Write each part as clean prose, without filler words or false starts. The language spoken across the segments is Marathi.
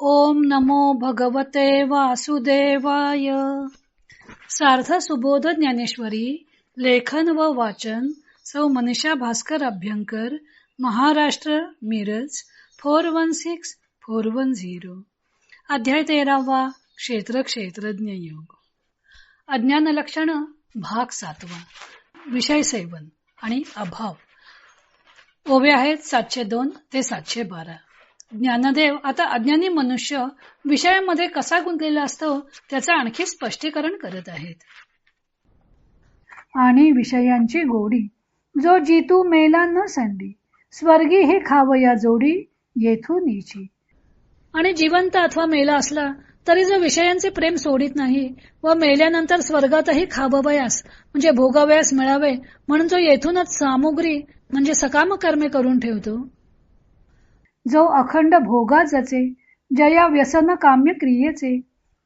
ओम नमो भगवते वासुदेवाय. सार्थ सुबोध ज्ञानेश्वरी. लेखन व वाचन सौ मनीषा भास्कर अभ्यंकर, महाराष्ट्र, मिरज 416410. अध्याय 13वा. क्षेत्र क्षेत्रज्ञ योग. अज्ञान लक्षण भाग 7वा. विषय सेवन आणि अभाव. ओवे आहेत 702 ते 712. ज्ञानदेव आता अज्ञानी मनुष्य विषयामध्ये कसा गुंतलेला असतो त्याचं आणखी स्पष्टीकरण करत आहेत. आणि विषयांची गोडी जो जितू मेला न संडी, स्वर्गी हे खावया जोडी येथून नीची. आणि जिवंत अथवा मेला असला तरी जो विषयांचे प्रेम सोडित नाही व मेल्यानंतर स्वर्गातही खावयास म्हणजे भोगावयास मिळावे म्हणून जो येथूनच सामुग्री म्हणजे सकाम कर्मे करून ठेवतो. जो अखंड भोगा जचे, जया व्यसन काम्य क्रियेचे,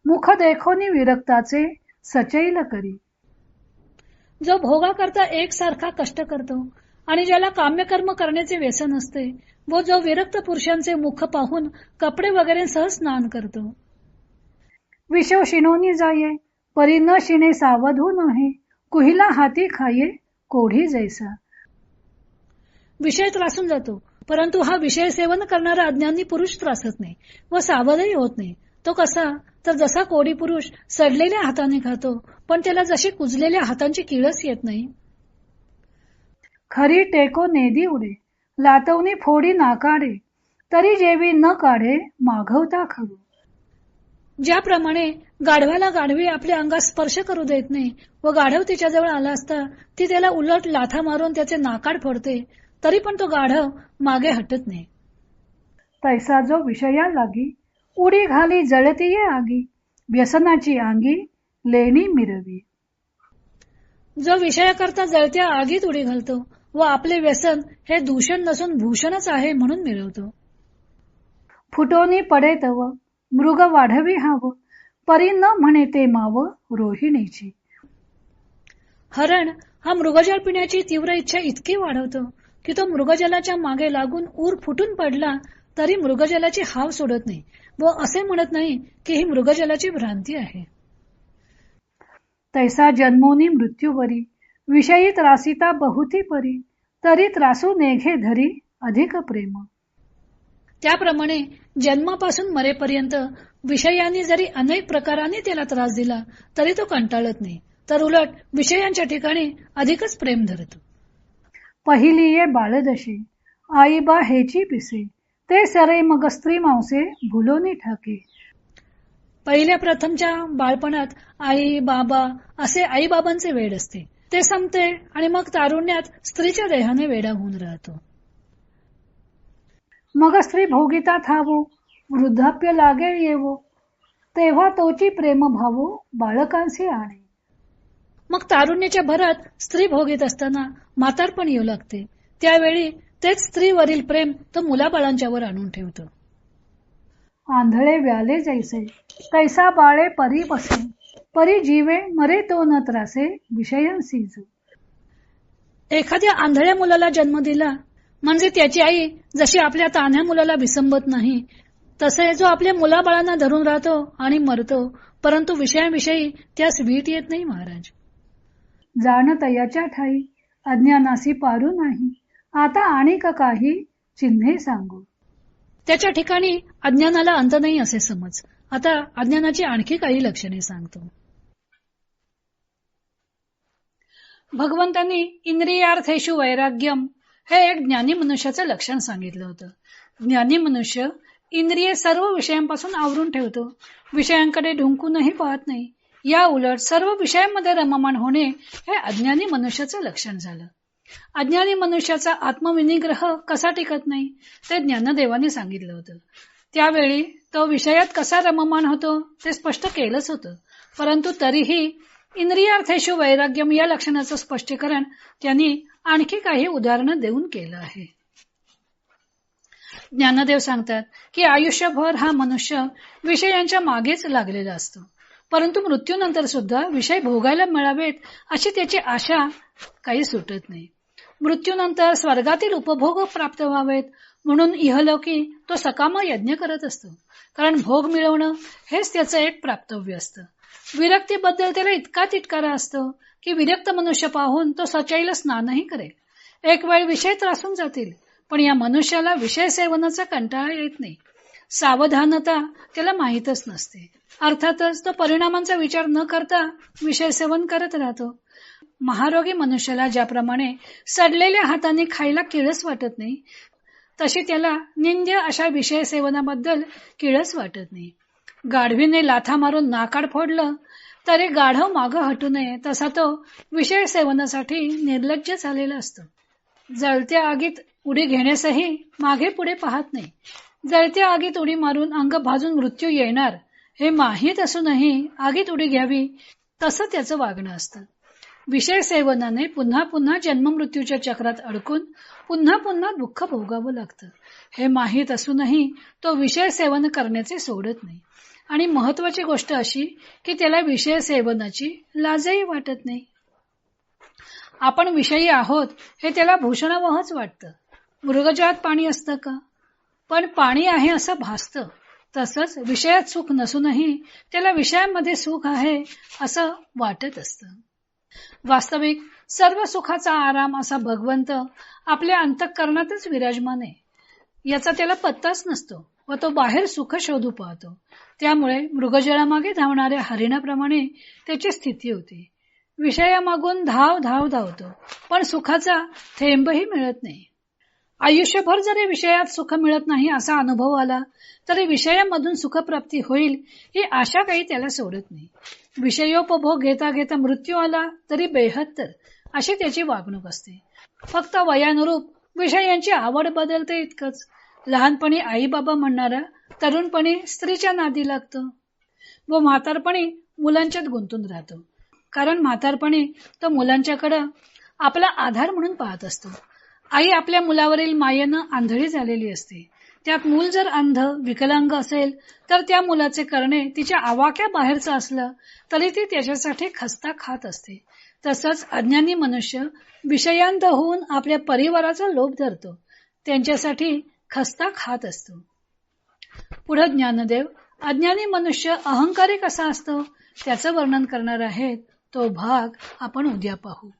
मुख देखोनी विरक्ताचे सचैल करी. जो भोगा करता एकसारखा कष्ट करतो आणि ज्याला काम्यकर्म करण्याचे व्यसन असते व जो विरक्त पुरुषांचे मुख पाहून कपडे वगैरे सह स्नान करतो. विषव शिणोनी जाये, परी न शिणे सावधू नहे, कुहिला हाती खाये कोढी जैसा. विषय त्रासून जातो, परंतु हा विषय सेवन करणारा अज्ञानी पुरुष त्रासत नाही व सावधही होत नाही. तो कसा तर जसा कोडी पुरुष सडलेल्या हाताने खातो पण त्याला जशी कुजलेल्या हातांची किळस येत नाही. खरी टेको नेदी उडे, लातवनी फोडी नाकाडे, तरी जेवी न काढे मागवता खरू. ज्याप्रमाणे गाढवाला गाढवी आपल्या अंगात स्पर्श करू देत नाही व गाढव तिच्याजवळ आला असता ती त्याला उलट लाथा मारून त्याचे नाकाड फोडते, तरी पण तो गाढव मागे हटत नाही. तैसा जो विषया लागी, उडी घाली जळतीये आगी, व्यसनाची आंगी लेणी मिरवी. जो विषयाकरता जळत्या आगीत उडी घालतो व आपले व्यसन हे दूषण नसून भूषणच आहे म्हणून मिळवतो. फुटोनी पडे तव, मृग वाढवी हाव, परी न म्हणे ते माव रोहिणीची. हरण हा मृगजल पिण्याची तीव्र इच्छा इतकी वाढवतो की तो मृगजलाच्या मागे लागून ऊर फुटून पडला तरी मृगजलाची हाव सोडत नाही व असे म्हणत नाही की ही मृगजलाची भ्रांती आहे. तैसा जन्मोनी मृत्यूवरी, विषयी त्रासिता बहुती परी, तरी त्रासू नेघे धरी अधिक प्रेम. त्याप्रमाणे जन्मापासून मरेपर्यंत विषयांनी जरी अनेक प्रकाराने त्याला त्रास दिला तरी तो कंटाळत नाही, तर उलट विषयांच्या ठिकाणी अधिकच प्रेम धरतो. पहिली ये बाळदशे, आई बा हेची पिसे, ते सरे मग स्त्री मांसे भुलोनी ठाके. पहिल्या प्रथमच्या बाळपणात आई बाबा असे आई बाबांचे वेड असते, ते संपते आणि मग तारुण्यात स्त्रीच्या देहाने वेडा होऊन राहतो. मग स्त्री भोगिता थावो, वृद्धाप्य लागे येवो, तेव्हा तोची प्रेम भावो बाळकांशी आणे. मग तारुण्याच्या भरात स्त्री भोगीत असताना म्हातारपण येऊ लागते, त्यावेळी तेच स्त्रीवरील प्रेम तो मुलाबाळांच्यावर आणून ठेवतो. आंधळे व्याले जैसे, तैसा बाळे परी बसे, परी जीवे मरे तो न त्रासे विषयांसीजू. एखाद्या आंधळ्या मुलाला जन्म दिला म्हणजे त्याची आई जशी आपल्या तान्ह्या मुलाला विसंबत नाही, तसे जो आपल्या मुलाबाळांना धरून राहतो आणि मरतो, परंतु विषयाविषयी त्यास वीट येत नाही. महाराज जाण तयाच्या ठाई, अज्ञानासी पारू नाही, आता आणिक काही चिन्हे सांगू. त्याच्या ठिकाणी अज्ञानाला अंत नाही असे समज. आता अज्ञानाची आणखी काही लक्षणे सांगतो. भगवंतांनी इंद्रियार्थेषु वैराग्यम हे एक ज्ञानी मनुष्याचं लक्षण सांगितलं होतं. ज्ञानी मनुष्य इंद्रिये सर्व विषयांपासून आवरून ठेवतो, विषयांकडे ढुंकूनही पाहत नाही. या उलट सर्व विषयांमध्ये रममाण होणे हे अज्ञानी मनुष्याचं लक्षण झालं. अज्ञानी मनुष्याचा आत्मविनिग्रह कसा टिकत नाही ते ज्ञानदेवाने सांगितलं होतं. त्यावेळी तो विषयात कसा रममाण होतो ते स्पष्ट केलंच होतं, परंतु तरीही इंद्रियार्थेषु वैराग्यम या लक्षणाचं स्पष्टीकरण त्यांनी आणखी काही उदाहरणं देऊन केलं आहे. ज्ञानदेव सांगतात की आयुष्यभर हा मनुष्य विषयांच्या मागेच लागलेला असतो, परंतु मृत्यूनंतर सुद्धा विषय भोगायला मिळावेत अशी त्याची आशा काही सुटत नाही. मृत्यूनंतर स्वर्गातील उपभोग प्राप्त व्हावेत म्हणून इहलोकी तो सकाम यज्ञ करत असतो. कारण भोग मिळवणं हेच त्याचं एक प्राप्तव्य असतं. विरक्तीबद्दल त्याला इतका तिटकारा असतो की विरक्त मनुष्य पाहून तो सचैल स्नानही करेल. एक वेळ विषय त्रासून जातील, पण या मनुष्याला विषय सेवनाचा कंटाळा येत नाही. सावधानता त्याला माहीतच नसते. अर्थातच तो परिणामांचा विचार न करता विषय सेवन करत राहतो. महारोगी मनुष्याला ज्याप्रमाणे सडलेल्या हाताने खायला किळस वाटत नाही, तशी त्याला निंद्य अशा विषय सेवनाबद्दल किळस वाटत नाही. गाढवीने लाथा मारून नाकाड फोडलं तरी गाढव मागं हटू नये, तसा तो विषय सेवनासाठी निर्लज्ज झालेला असतो. जळत्या आगीत उडी घेण्यासही मागे पुढे पाहत नाही. जळत्या आगीत उडी मारून अंग भाजून मृत्यू येणार हे माहीत असूनही आगीत उडी घ्यावी तसं त्याचं वागणं असतं. विषय सेवनाने पुन्हा पुन्हा जन्ममृत्यूच्या चक्रात अडकून पुन्हा पुन्हा दुःख भोगावं लागतं. हे माहीत असूनही तो विषय सेवन करण्याचे सोडत नाही. आणि महत्वाची गोष्ट अशी की त्याला विषय सेवनाची लाजही वाटत नाही. आपण विषयी आहोत हे त्याला भूषणावहच वाटतं. मृगजळात पाणी असतं का? पण पाणी आहे असं भासतं. तसंच विषयात सुख नसूनही त्याला विषयांमध्ये सुख आहे असं वाटत असतं. वास्तविक सर्व सुखाचा आराम असा भगवंत आपल्या अंतःकरणातच विराजमान आहे. याचा त्याला पत्ताच नसतो व तो बाहेर सुख शोधू पाहतो. त्यामुळे मृगजळामागे धावणाऱ्या हरिणाप्रमाणे त्याची स्थिती होती. विषयामागून धावतो, पण सुखाचा थेंबही मिळत नाही. आयुष्यभर जरी विषयात सुख मिळत नाही असा अनुभव आला तरी विषयामधून सुखप्राप्ती होईल ही आशा काही त्याला सोडत नाही. विषयोपभोग घेता घेता मृत्यू आला तरी बेहत्तर अशी त्याची वागणूक असते. फक्त वयानुरूप विषयांची आवड बदलते इतकंच. लहानपणी आई बाबा म्हणणारा तरुणपणी स्त्रीच्या नादी लागतो व म्हातारपणी मुलांच्यात गुंतून राहतो. कारण म्हातारपणी तो मुलांच्याकडे आपला आधार म्हणून पाहत असतो. आई आपल्या मुलावरील मायेनं आंधळी झालेली असते. त्यात मूल जर अंध विकलांग असेल तर त्या मुलाचे करणे तिच्या आवाक्या बाहेरचं असलं तरी ती त्याच्यासाठी खस्ता खात असते. तसंच अज्ञानी मनुष्य विषयांत होऊन आपल्या परिवाराचा लोभ धरतो, त्यांच्यासाठी खस्ता खात असतो. पुढे ज्ञानदेव अज्ञानी मनुष्य अहंकारी कसा असतो त्याचं वर्णन करणार आहेत. तो भाग आपण उद्या पाहू.